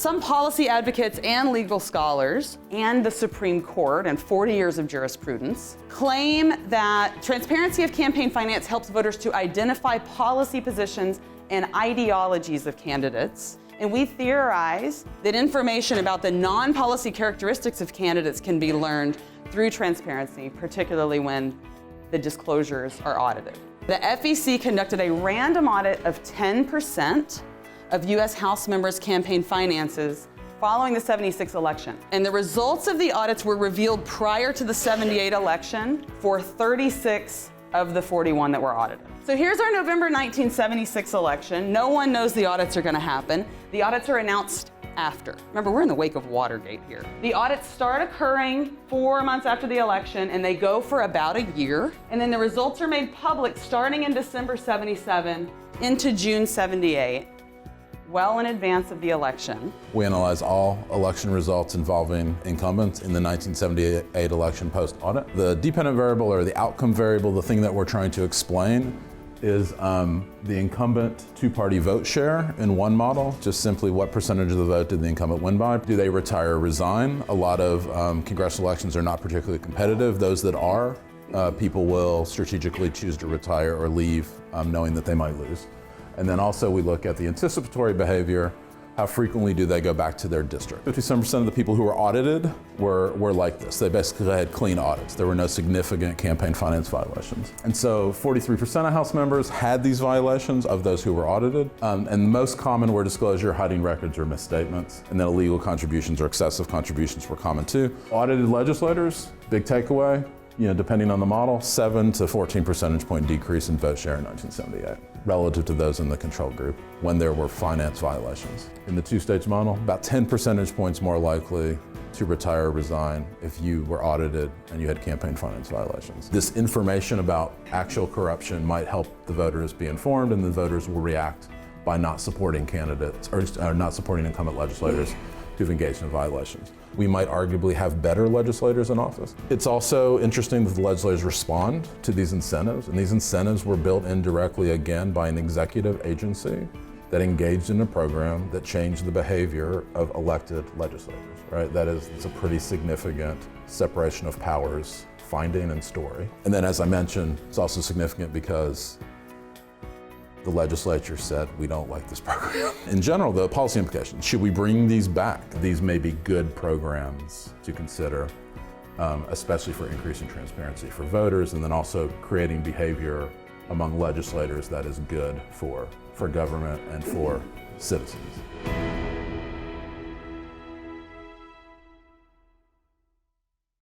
Some policy advocates and legal scholars and the Supreme Court and 40 years of jurisprudence claim that transparency of campaign finance helps voters to identify policy positions and ideologies of candidates. And we theorize that information about the non-policy characteristics of candidates can be learned through transparency, particularly when the disclosures are audited. The FEC conducted a random audit of 10% of US House members' campaign finances following the 76 election. And the results of the audits were revealed prior to the 78 election for 36 of the 41 that were audited. So here's our November 1976 election. No one knows the audits are gonna happen. The audits are announced after. Remember, we're in the wake of Watergate here. The audits start occurring 4 months after the election, and they go for about a year. And then the results are made public starting in December 77 into June 78, well in advance of the election. We analyze all election results involving incumbents in the 1978 election post-audit. The dependent variable, or the outcome variable, the thing that we're trying to explain, is the incumbent two-party vote share in one model. Just simply what percentage of the vote did the incumbent win by? Do they retire or resign? A lot of congressional elections are not particularly competitive. Those that are, people will strategically choose to retire or leave knowing that they might lose. And then also we look at the anticipatory behavior. How frequently do they go back to their district? 57% of the people who were audited were like this. They basically had clean audits. There were no significant campaign finance violations. And so 43% of House members had these violations of those who were audited. And the most common were disclosure, hiding records, or misstatements. And then illegal contributions or excessive contributions were common too. Audited legislators, big takeaway, depending on the model, 7 to 14 percentage point decrease in vote share in 1978 relative to those in the control group when there were finance violations. In the two-stage model, about 10 percentage points more likely to retire or resign if you were audited and you had campaign finance violations. This information about actual corruption might help the voters be informed, and the voters will react by not supporting candidates or not supporting incumbent legislators who've engaged in violations. We might arguably have better legislators in office. It's also interesting that the legislators respond to these incentives, and these incentives were built in directly again by an executive agency that engaged in a program that changed the behavior of elected legislators, right? It's a pretty significant separation of powers finding and story. And then, as I mentioned, it's also significant because the legislature said, we don't like this program. In general, the policy implications, should we bring these back? These may be good programs to consider, especially for increasing transparency for voters, and then also creating behavior among legislators that is good for government and for citizens.